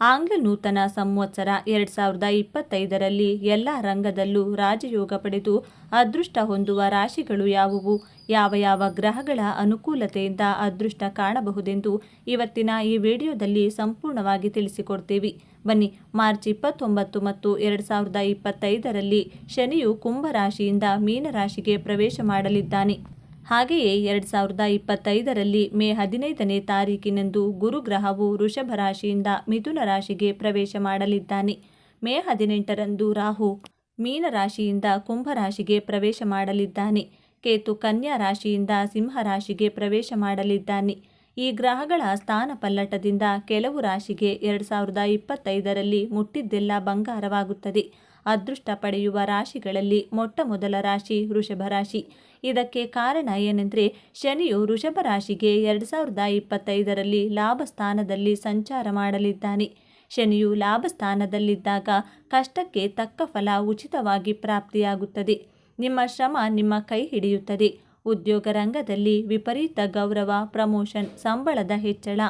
ಆಂಗ್ಲ ನೂತನ ಸಂವತ್ಸರ 2025ರಲ್ಲಿ ಎಲ್ಲ ರಂಗದಲ್ಲೂ ರಾಜಯೋಗ ಪಡೆದು ಅದೃಷ್ಟ ಹೊಂದುವ ರಾಶಿಗಳು ಯಾವುವು, ಯಾವ ಯಾವ ಗ್ರಹಗಳ ಅನುಕೂಲತೆಯಿಂದ ಅದೃಷ್ಟ ಕಾಣಬಹುದೆಂದು ಇವತ್ತಿನ ಈ ವಿಡಿಯೋದಲ್ಲಿ ಸಂಪೂರ್ಣವಾಗಿ ತಿಳಿಸಿಕೊಡ್ತೀವಿ. ಬನ್ನಿ, ಮಾರ್ಚ್ 29 ಮತ್ತು 2025ರಲ್ಲಿ ಶನಿಯು ಕುಂಭ ರಾಶಿಯಿಂದ ಮೀನ ರಾಶಿಗೆ ಪ್ರವೇಶ ಮಾಡಲಿದ್ದಾನೆ. ಹಾಗೆಯೇ 2025ರಲ್ಲಿ ಮೇ 15ನೇ ತಾರೀಕಿನಂದು ಗುರುಗ್ರಹವು ವೃಷಭ ರಾಶಿಯಿಂದ ಮಿಥುನ ರಾಶಿಗೆ ಪ್ರವೇಶ ಮಾಡಲಿದ್ದಾನೆ. ಮೇ 18ರಂದು ರಾಹು ಮೀನ ರಾಶಿಯಿಂದ ಕುಂಭ ರಾಶಿಗೆ ಪ್ರವೇಶ ಮಾಡಲಿದ್ದಾನೆ. ಕೇತು ಕನ್ಯಾ ರಾಶಿಯಿಂದ ಸಿಂಹ ರಾಶಿಗೆ ಪ್ರವೇಶ ಮಾಡಲಿದ್ದಾನೆ. ಈ ಗ್ರಹಗಳ ಸ್ಥಾನ ಪಲ್ಲಟದಿಂದ ಕೆಲವು ರಾಶಿಗೆ 2025ರಲ್ಲಿ ಮುಟ್ಟಿದ್ದೆಲ್ಲ ಬಂಗಾರವಾಗುತ್ತದೆ. ಅದೃಷ್ಟ ಪಡೆಯುವ ರಾಶಿಗಳಲ್ಲಿ ಮೊಟ್ಟ ಮೊದಲ ರಾಶಿ ವೃಷಭ ರಾಶಿ. ಇದಕ್ಕೆ ಕಾರಣ ಏನೆಂದರೆ, ಶನಿಯು ವೃಷಭ ರಾಶಿಗೆ 2025ರಲ್ಲಿ ಲಾಭ ಸ್ಥಾನದಲ್ಲಿ ಸಂಚಾರ ಮಾಡಲಿದ್ದಾನೆ. ಶನಿಯು ಲಾಭ ಸ್ಥಾನದಲ್ಲಿದ್ದಾಗ ಕಷ್ಟಕ್ಕೆ ತಕ್ಕ ಫಲ ಉಚಿತವಾಗಿ ಪ್ರಾಪ್ತಿಯಾಗುತ್ತದೆ. ನಿಮ್ಮ ಶ್ರಮ ನಿಮ್ಮ ಕೈ ಹಿಡಿಯುತ್ತದೆ. ಉದ್ಯೋಗ ರಂಗದಲ್ಲಿ ವಿಪರೀತ ಗೌರವ, ಪ್ರಮೋಷನ್, ಸಂಬಳದ ಹೆಚ್ಚಳ,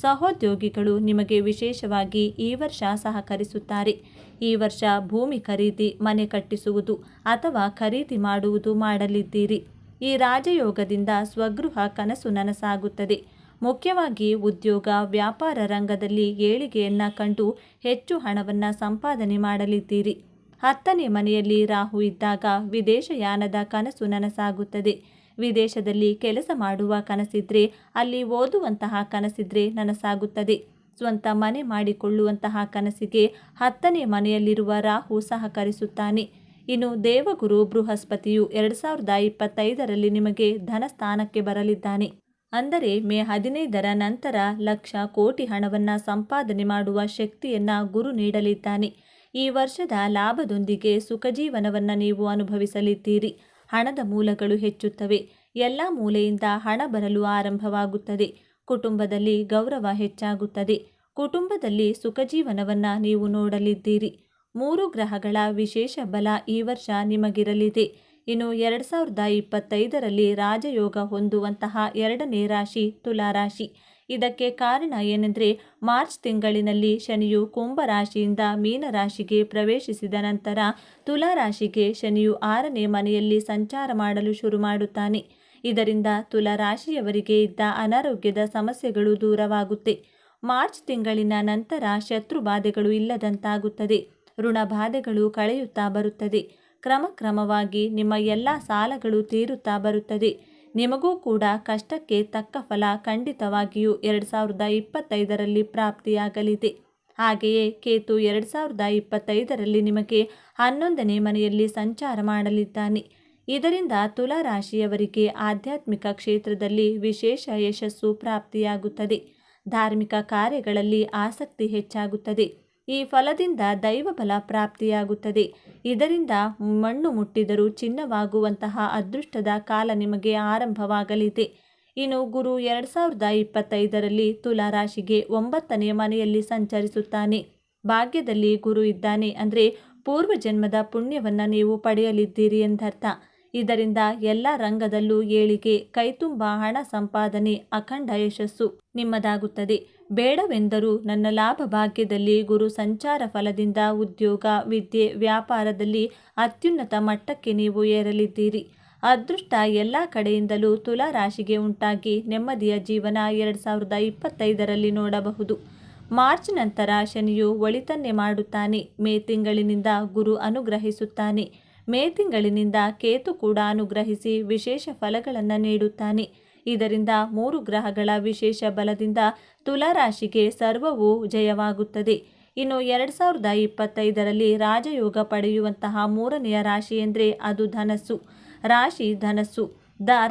ಸಹೋದ್ಯೋಗಿಗಳು ನಿಮಗೆ ವಿಶೇಷವಾಗಿ ಈ ವರ್ಷ ಸಹಕರಿಸುತ್ತಾರೆ. ಈ ವರ್ಷ ಭೂಮಿ ಖರೀದಿ, ಮನೆ ಕಟ್ಟಿಸುವುದು ಅಥವಾ ಖರೀದಿ ಮಾಡುವುದು ಮಾಡಲಿದ್ದೀರಿ. ಈ ರಾಜಯೋಗದಿಂದ ಸ್ವಗೃಹ ಕನಸು ನನಸಾಗುತ್ತದೆ. ಮುಖ್ಯವಾಗಿ ಉದ್ಯೋಗ, ವ್ಯಾಪಾರ ರಂಗದಲ್ಲಿ ಏಳಿಗೆಯನ್ನು ಕಂಡು ಹೆಚ್ಚು ಹಣವನ್ನು ಸಂಪಾದನೆ ಮಾಡಲಿದ್ದೀರಿ. 10ನೇ ಮನೆಯಲ್ಲಿ ರಾಹು ಇದ್ದಾಗ ವಿದೇಶಯಾನದ ಕನಸು ನನಸಾಗುತ್ತದೆ. ವಿದೇಶದಲ್ಲಿ ಕೆಲಸ ಮಾಡುವ ಕನಸಿದ್ರೆ, ಅಲ್ಲಿ ಓದುವಂತಹ ಕನಸಿದ್ರೆ ನನಸಾಗುತ್ತದೆ. ಸ್ವಂತ ಮನೆ ಮಾಡಿಕೊಳ್ಳುವಂತಹ ಕನಸಿಗೆ 10ನೇ ಮನೆಯಲ್ಲಿರುವ ರಾಹು ಸಹಕರಿಸುತ್ತಾನೆ. ಇನ್ನು ದೇವಗುರು ಬೃಹಸ್ಪತಿಯು 2025ರಲ್ಲಿ ನಿಮಗೆ ಧನಸ್ಥಾನಕ್ಕೆ ಬರಲಿದ್ದಾನೆ. ಅಂದರೆ ಮೇ 15ರ ನಂತರ ಲಕ್ಷ ಕೋಟಿ ಹಣವನ್ನು ಸಂಪಾದನೆ ಮಾಡುವ ಶಕ್ತಿಯನ್ನು ಗುರು ನೀಡಲಿದ್ದಾನೆ. ಈ ವರ್ಷದ ಲಾಭದೊಂದಿಗೆ ಸುಖಜೀವನವನ್ನು ನೀವು ಅನುಭವಿಸಲಿದ್ದೀರಿ. ಹಣದ ಮೂಲಗಳು ಹೆಚ್ಚುತ್ತವೆ. ಎಲ್ಲ ಮೂಲೆಯಿಂದ ಹಣ ಬರಲು ಆರಂಭವಾಗುತ್ತದೆ. ಕುಟುಂಬದಲ್ಲಿ ಗೌರವ ಹೆಚ್ಚಾಗುತ್ತದೆ. ಕುಟುಂಬದಲ್ಲಿ ಸುಖಜೀವನವನ್ನು ನೀವು ನೋಡಲಿದ್ದೀರಿ. 3 ಗ್ರಹಗಳ ವಿಶೇಷ ಬಲ ಈ ವರ್ಷ ನಿಮಗಿರಲಿದೆ. ಇನ್ನು 2025ರಲ್ಲಿ ರಾಜಯೋಗ ಹೊಂದುವಂತಹ 2ನೇ ರಾಶಿ ತುಲಾ ರಾಶಿ. ಇದಕ್ಕೆ ಕಾರಣ ಏನೆಂದರೆ, ಮಾರ್ಚ್ ತಿಂಗಳಿನಲ್ಲಿ ಶನಿಯು ಕುಂಭ ರಾಶಿಯಿಂದ ಮೀನ ರಾಶಿಗೆ ಪ್ರವೇಶಿಸಿದ ನಂತರ ತುಲಾ ರಾಶಿಗೆ ಶನಿಯು 6ನೇ ಮನೆಯಲ್ಲಿ ಸಂಚಾರ ಮಾಡಲು ಶುರು ಮಾಡುತ್ತಾನೆ. ಇದರಿಂದ ತುಲಾ ರಾಶಿಯವರಿಗೆ ಇದ್ದ ಅನಾರೋಗ್ಯದ ಸಮಸ್ಯೆಗಳು ದೂರವಾಗುತ್ತೆ. ಮಾರ್ಚ್ ತಿಂಗಳಿನ ನಂತರ ಶತ್ರು ಬಾಧೆಗಳು ಇಲ್ಲದಂತಾಗುತ್ತದೆ. ಋಣ ಬಾಧೆಗಳು ಕಳೆಯುತ್ತಾ ಬರುತ್ತದೆ. ಕ್ರಮಕ್ರಮವಾಗಿ ನಿಮ್ಮ ಎಲ್ಲ ಸಾಲಗಳು ತೀರುತ್ತಾ ಬರುತ್ತದೆ. ನಿಮಗೂ ಕೂಡ ಕಷ್ಟಕ್ಕೆ ತಕ್ಕ ಫಲ ಖಂಡಿತವಾಗಿಯೂ 2025ರಲ್ಲಿ ಪ್ರಾಪ್ತಿಯಾಗಲಿದೆ. ಹಾಗೆಯೇ ಕೇತು 2025ರಲ್ಲಿ ನಿಮಗೆ 11ನೇ ಮನೆಯಲ್ಲಿ ಸಂಚಾರ ಮಾಡಲಿದ್ದಾನೆ. ಇದರಿಂದ ತುಲಾ ರಾಶಿಯವರಿಗೆ ಆಧ್ಯಾತ್ಮಿಕ ಕ್ಷೇತ್ರದಲ್ಲಿ ವಿಶೇಷ ಯಶಸ್ಸು ಪ್ರಾಪ್ತಿಯಾಗುತ್ತದೆ. ಧಾರ್ಮಿಕ ಕಾರ್ಯಗಳಲ್ಲಿ ಆಸಕ್ತಿ ಹೆಚ್ಚಾಗುತ್ತದೆ. ಈ ಫಲದಿಂದ ದೈವಬಲ ಪ್ರಾಪ್ತಿಯಾಗುತ್ತದೆ. ಇದರಿಂದ ಮಣ್ಣು ಮುಟ್ಟಿದರೂ ಚಿನ್ನವಾಗುವಂತಹ ಅದೃಷ್ಟದ ಕಾಲ ನಿಮಗೆ ಆರಂಭವಾಗಲಿದೆ. ಇನ್ನು ಗುರು 2025ರಲ್ಲಿ ತುಲಾ ರಾಶಿಗೆ 9ನೇ ಮನೆಯಲ್ಲಿ ಸಂಚರಿಸುತ್ತಾನೆ. ಭಾಗ್ಯದಲ್ಲಿ ಗುರು ಇದ್ದಾನೆ ಅಂದರೆ ಪೂರ್ವಜನ್ಮದ ಪುಣ್ಯವನ್ನು ನೀವು ಪಡೆಯಲಿದ್ದೀರಿ ಎಂದರ್ಥ. ಇದರಿಂದ ಎಲ್ಲ ರಂಗದಲ್ಲೂ ಏಳಿಗೆ, ಕೈತುಂಬ ಹಣ ಸಂಪಾದನೆ, ಅಖಂಡ ಯಶಸ್ಸು ನಿಮ್ಮದಾಗುತ್ತದೆ. ಬೇಡವೆಂದರೂ ನನ್ನ ಲಾಭ ಭಾಗ್ಯದಲ್ಲಿ ಗುರು ಸಂಚಾರ ಫಲದಿಂದ ಉದ್ಯೋಗ, ವಿದ್ಯೆ, ವ್ಯಾಪಾರದಲ್ಲಿ ಅತ್ಯುನ್ನತ ಮಟ್ಟಕ್ಕೆ ನೀವು ಏರಲಿದ್ದೀರಿ. ಅದೃಷ್ಟ ಎಲ್ಲ ಕಡೆಯಿಂದಲೂ ತುಲಾ ರಾಶಿಗೆ ಉಂಟಾಗಿ ನೆಮ್ಮದಿಯ ಜೀವನ 2025ರಲ್ಲಿ ನೋಡಬಹುದು. ಮಾರ್ಚ್ ನಂತರ ಶನಿಯು ಒಳಿತನ್ನೇ ಮಾಡುತ್ತಾನೆ. ಮೇ ತಿಂಗಳಿನಿಂದ ಗುರು ಅನುಗ್ರಹಿಸುತ್ತಾನೆ. ಮೇ ತಿಂಗಳಿನಿಂದ ಕೇತು ಕೂಡ ಅನುಗ್ರಹಿಸಿ ವಿಶೇಷ ಫಲಗಳನ್ನು ನೀಡುತ್ತಾನೆ. ಇದರಿಂದ 3 ಗ್ರಹಗಳ ವಿಶೇಷ ಬಲದಿಂದ ತುಲಾ ರಾಶಿಗೆ ಸರ್ವವೂ ಜಯವಾಗುತ್ತದೆ. ಇನ್ನು 2025ರಲ್ಲಿ ರಾಜಯೋಗ ಪಡೆಯುವಂತಹ 3ನೆಯ ರಾಶಿ ಎಂದರೆ ಅದು ಧನಸ್ಸು ರಾಶಿ. ಧನಸ್ಸು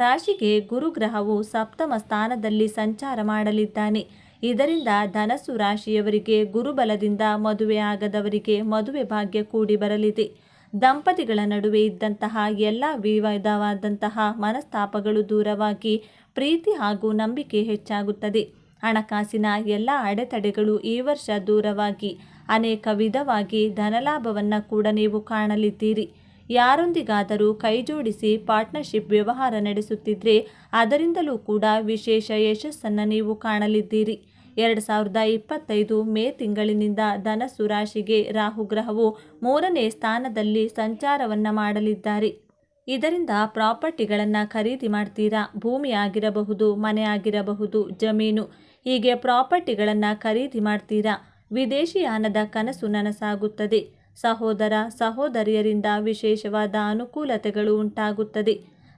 ರಾಶಿಗೆ ಗುರುಗ್ರಹವು 7ಮ ಸ್ಥಾನದಲ್ಲಿ ಸಂಚಾರ ಮಾಡಲಿದ್ದಾನೆ. ಇದರಿಂದ ಧನಸ್ಸು ರಾಶಿಯವರಿಗೆ ಗುರುಬಲದಿಂದ ಮದುವೆ ಆಗದವರಿಗೆ ಮದುವೆ ಭಾಗ್ಯ ಕೂಡಿ ಬರಲಿದೆ. ದಂಪತಿಗಳ ನಡುವೆ ಇದ್ದಂತಹ ಎಲ್ಲ ವಿವಿಧವಾದಂತಹ ಮನಸ್ತಾಪಗಳು ದೂರವಾಗಿ ಪ್ರೀತಿ ಹಾಗೂ ನಂಬಿಕೆ ಹೆಚ್ಚಾಗುತ್ತದೆ. ಹಣಕಾಸಿನ ಎಲ್ಲ ಅಡೆತಡೆಗಳು ಈ ವರ್ಷ ದೂರವಾಗಿ ಅನೇಕ ವಿಧವಾಗಿ ಧನಲಾಭವನ್ನು ಕೂಡ ನೀವು ಕಾಣಲಿದ್ದೀರಿ. ಯಾರೊಂದಿಗಾದರೂ ಕೈಜೋಡಿಸಿ ಪಾರ್ಟ್ನರ್ಶಿಪ್ ವ್ಯವಹಾರ ನಡೆಸುತ್ತಿದ್ದರೆ ಅದರಿಂದಲೂ ಕೂಡ ವಿಶೇಷ ಯಶಸ್ಸನ್ನು ನೀವು ಕಾಣಲಿದ್ದೀರಿ. 2025 ಮೇ ತಿಂಗಳಿನಿಂದ ಧನಸ್ಸು ರಾಶಿಗೆ ರಾಹುಗ್ರಹವು 3ನೇ ಸ್ಥಾನದಲ್ಲಿ ಸಂಚಾರವನ್ನು ಮಾಡಲಿದ್ದಾರೆ. ಇದರಿಂದ ಪ್ರಾಪರ್ಟಿಗಳನ್ನು ಖರೀದಿ ಮಾಡ್ತೀರಾ. ಭೂಮಿ ಆಗಿರಬಹುದು, ಮನೆ ಆಗಿರಬಹುದು, ಜಮೀನು, ಹೀಗೆ ಪ್ರಾಪರ್ಟಿಗಳನ್ನು ಖರೀದಿ ಮಾಡ್ತೀರಾ. ವಿದೇಶಿಯಾನದ ಕನಸು ನನಸಾಗುತ್ತದೆ. ಸಹೋದರ ಸಹೋದರಿಯರಿಂದ ವಿಶೇಷವಾದ ಅನುಕೂಲತೆಗಳು ಉಂಟಾಗುತ್ತದೆ.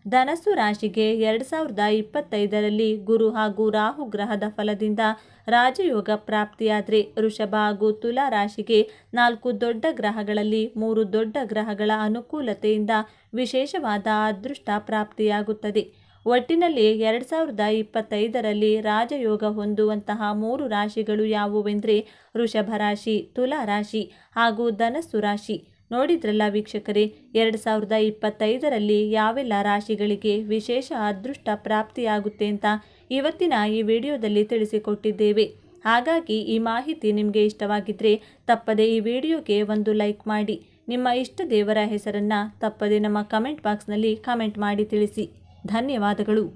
ಧನಸ್ಸು ರಾಶಿಗೆ 2025ರಲ್ಲಿ ಗುರು ಹಾಗೂ ರಾಹು ಗ್ರಹದ ಫಲದಿಂದ ರಾಜಯೋಗ ಪ್ರಾಪ್ತಿಯಾದರೆ, ವೃಷಭ ಹಾಗೂ ತುಲಾ ರಾಶಿಗೆ 4 ದೊಡ್ಡ ಗ್ರಹಗಳಲ್ಲಿ 3 ದೊಡ್ಡ ಗ್ರಹಗಳ ಅನುಕೂಲತೆಯಿಂದ ವಿಶೇಷವಾದ ಅದೃಷ್ಟ ಪ್ರಾಪ್ತಿಯಾಗುತ್ತದೆ. ಒಟ್ಟಿನಲ್ಲಿ 2025ರಲ್ಲಿ ರಾಜಯೋಗ ಹೊಂದುವಂತಹ 3 ರಾಶಿಗಳು ಯಾವುವೆಂದರೆ ವೃಷಭ ರಾಶಿ, ತುಲಾ ರಾಶಿ ಹಾಗೂ ಧನಸ್ಸು ರಾಶಿ. ನೋಡಿದ್ರಲ್ಲ ವೀಕ್ಷಕರೇ, 2025ರಲ್ಲಿ ಯಾವೆಲ್ಲ ರಾಶಿಗಳಿಗೆ ವಿಶೇಷ ಅದೃಷ್ಟ ಪ್ರಾಪ್ತಿಯಾಗುತ್ತೆ ಅಂತ ಇವತ್ತಿನ ಈ ವಿಡಿಯೋದಲ್ಲಿ ತಿಳಿಸಿಕೊಟ್ಟಿದ್ದೇವೆ. ಹಾಗಾಗಿ ಈ ಮಾಹಿತಿ ನಿಮಗೆ ಇಷ್ಟವಾಗಿದ್ದರೆ ತಪ್ಪದೆ ಈ ವಿಡಿಯೋಗೆ ಒಂದು ಲೈಕ್ ಮಾಡಿ. ನಿಮ್ಮ ಇಷ್ಟ ದೇವರ ಹೆಸರನ್ನು ತಪ್ಪದೆ ನಮ್ಮ ಕಮೆಂಟ್ ಬಾಕ್ಸ್ನಲ್ಲಿ ಕಮೆಂಟ್ ಮಾಡಿ ತಿಳಿಸಿ. ಧನ್ಯವಾದಗಳು.